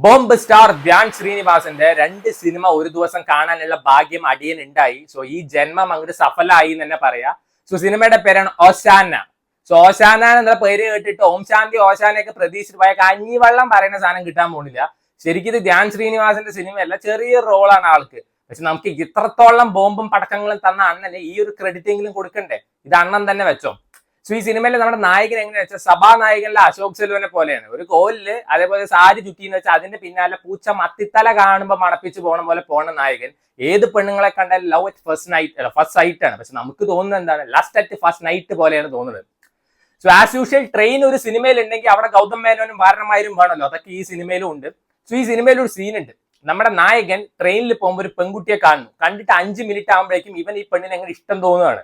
Bomb star Dhyan ശ്രീനിവാസന്റെ 2 cinema ഒരു ദിവസം കാണാനുള്ള ഭാഗ്യം അടിയൻ ഉണ്ടായി. സോ ഈ ജന്മം അങ്ങോട്ട് സഫലമായി എന്ന് തന്നെ പറയാം. സോ സിനിമയുടെ പേരാണ് ഓശാന. സോ ഓശാന എന്ന പേര് കേട്ടിട്ട് ഓം ശാന്തി ഓശാനയൊക്കെ പ്രതീക്ഷിച്ച് പോയ കഞ്ഞിവെള്ളം പറയുന്ന സാധനം കിട്ടാൻ പോകുന്നില്ല. ശരിക്കും ഇത് ധ്യാൻ ശ്രീനിവാസന്റെ സിനിമയല്ല, ചെറിയ റോളാണ് ആൾക്ക്. പക്ഷെ നമുക്ക് ഇത്രത്തോളം ബോംബും പടക്കങ്ങളും തന്ന അണ്ണന് ഈ ഒരു ക്രെഡിറ്റെങ്കിലും കൊടുക്കണ്ടേ? ഇത് അണ്ണൻ തന്നെ വെച്ചോ. സോ ഈ സിനിമയിൽ നമ്മുടെ നായകൻ എങ്ങനെയാ വെച്ചാൽ സഭാനായകനിലെ അശോക് സെൽവനെ പോലെയാണ്. ഒരു കോലില് അതേപോലെ സാരി ചുറ്റിന്ന് വെച്ചാൽ അതിന്റെ പിന്നാലെ പൂച്ച മത്തിത്തല കാണുമ്പോൾ മണപ്പിച്ച് പോണ പോലെ പോണ നായകൻ. ഏത് പെണ്ണുങ്ങളെ കണ്ടാലും ലവ് അറ്റ് ഫസ്റ്റ് സൈറ്റ് ആണ്. പക്ഷെ നമുക്ക് തോന്നുന്നത് എന്താണ്, ലസ്റ്റ് അറ്റ് ഫസ്റ്റ് നൈറ്റ് പോലെയാണ് തോന്നുന്നത്. സോ ആസ് യൂഷ്വൽ ട്രെയിൻ ഒരു സിനിമയിൽ ഉണ്ടെങ്കിൽ അവിടെ ഗൗതം മേനോനും വാരണമാരും വേണമല്ലോ, അതൊക്കെ ഈ സിനിമയിലും ഉണ്ട്. സോ ഈ സിനിമയിൽ ഒരു സീൻ ഉണ്ട്. നമ്മുടെ നായകൻ ട്രെയിനിൽ പോകുമ്പോൾ ഒരു പെൺകുട്ടിയെ കാണുന്നു. കണ്ടിട്ട് 5 മിനിറ്റ് ആകുമ്പോഴേക്കും ഇവൻ ഈ പെണ്ണിനെ എങ്ങനെ ഇഷ്ടം തോന്നുകയാണ്.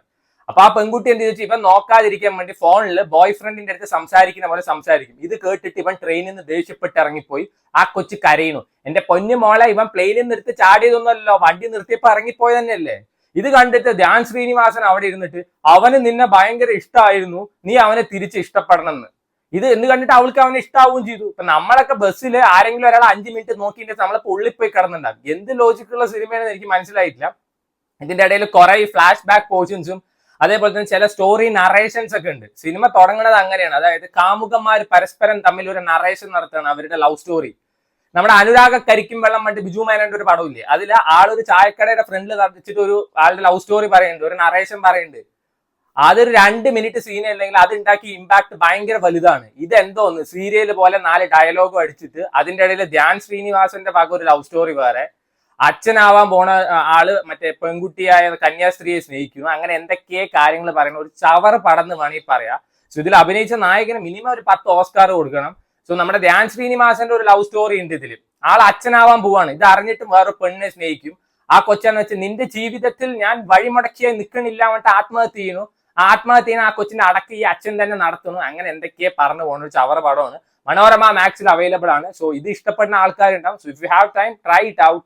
അപ്പൊ ആ പെൺകുട്ടി എന്ത് ചോദിച്ചാൽ ഇവൻ നോക്കാതിരിക്കാൻ വേണ്ടി ഫോണിൽ ബോയ് ഫ്രണ്ടിന്റെ അടുത്ത് സംസാരിക്കുന്ന പോലെ സംസാരിക്കും. ഇത് കേട്ടിട്ട് ഇവൻ ട്രെയിനിൽ നിന്ന് ദേഷ്യപ്പെട്ട് ഇറങ്ങിപ്പോയി. ആ കൊച്ചു കരയുന്നു. എന്റെ പൊന്നു മോളെ, ഇവൻ പ്ലെയിനിൽ നിർത്തി ചാടിയതൊന്നുമല്ലോ, വണ്ടി നിർത്തിയപ്പോ ഇറങ്ങിപ്പോയി തന്നെയല്ലേ. ഇത് കണ്ടിട്ട് ധ്യാൻ ശ്രീനിവാസൻ അവിടെ ഇരുന്നിട്ട് അവന് നിന്നെ ഭയങ്കര ഇഷ്ടമായിരുന്നു, നീ അവനെ തിരിച്ച് ഇഷ്ടപ്പെടണം എന്ന്. ഇത് എന്ന് കണ്ടിട്ട് അവൾക്ക് അവനെ ഇഷ്ടാവുകയും ചെയ്തു. ഇപ്പൊ നമ്മളൊക്കെ ബസ്സിൽ ആരെങ്കിലും ഒരാൾ 5 മിനിറ്റ് നോക്കിയിട്ട് നമ്മളിപ്പോ ഉള്ളിൽ പോയി കിടന്നുണ്ടാകും. എന്ത് ലോജിക്കുള്ള സിനിമയാണെന്ന് എനിക്ക് മനസ്സിലായിട്ടില്ല. ഇതിന്റെ ഇടയിൽ കുറെ ഫ്ലാഷ് ബാക്ക് പോർഷൻസും അതേപോലെ തന്നെ ചില സ്റ്റോറി നറേഷൻസ് ഒക്കെ ഉണ്ട്. സിനിമ തുടങ്ങുന്നത് അങ്ങനെയാണ്. അതായത് കാമുകന്മാർ പരസ്പരം തമ്മിൽ ഒരു നറേഷൻ നടത്തുകയാണ്, അവരുടെ ലവ് സ്റ്റോറി. നമ്മുടെ അനുരാഗ കരിക്കും വെള്ളം മറ്റ് ബിജു മേനോന്റെ ഒരു പടമില്ലേ, അതിൽ ആളൊരു ചായക്കടയുടെ ഫ്രണ്ടിൽ നടത്തിച്ചിട്ട് ഒരു ആളുടെ ലവ് സ്റ്റോറി പറയുന്നുണ്ട്, ഒരു നറേഷൻ പറയുന്നുണ്ട്. അതൊരു 2 മിനിറ്റ് സീൻ അല്ലെങ്കിൽ അത് ഉണ്ടാക്കിയ ഇമ്പാക്ട് ഭയങ്കര വലുതാണ്. ഇതെന്തോന്ന് സീരിയൽ പോലെ 4 ഡയലോഗും അടിച്ചിട്ട് അതിന്റെ ഇടയിൽ ധ്യാൻ ശ്രീനിവാസന്റെ ഭാഗം ഒരു ലവ് സ്റ്റോറി വേറെ, അച്ഛനാവാൻ പോണ ആള് മറ്റേ പെൺകുട്ടിയായ കന്യാസ്ത്രീയെ സ്നേഹിക്കുന്നു, അങ്ങനെ എന്തൊക്കെ കാര്യങ്ങൾ പറയുന്ന ഒരു ചവർ പടന്ന് വേണമെങ്കിൽ പറയാം. സോ ഇതിൽ അഭിനയിച്ച നായകന് മിനിമം ഒരു 10 ഓസ്കാർ കൊടുക്കണം. സോ നമ്മുടെ ധ്യാൻ ശ്രീനിവാസന്റെ ഒരു ലവ് സ്റ്റോറി ഉണ്ട് ഇതിൽ. ആൾ അച്ഛനാവാൻ പോവാണ്. ഇത് അറിഞ്ഞിട്ടും വേറെ പെണ്ണിനെ സ്നേഹിക്കും. ആ കൊച്ചാന്ന് വെച്ചാൽ നിന്റെ ജീവിതത്തിൽ ഞാൻ വഴിമുടക്കിയായി നിൽക്കണില്ല എന്നിട്ട് ആത്മഹത്യ ചെയ്യുന്നു. ആത്മഹത്യനെ ആ കൊച്ചിന്റെ അടക്കം ഈ അച്ഛൻ തന്നെ നടത്തുന്നു. അങ്ങനെ എന്തൊക്കെയാ പറഞ്ഞു പോകുന്ന ഒരു ചവർ പടമാണ്. മനോരമ മാക്സിൽ അവൈലബിൾ ആണ്. സോ ഇത് ഇഷ്ടപ്പെടുന്ന ആൾക്കാരുണ്ടാവും. So if you have time, try it out.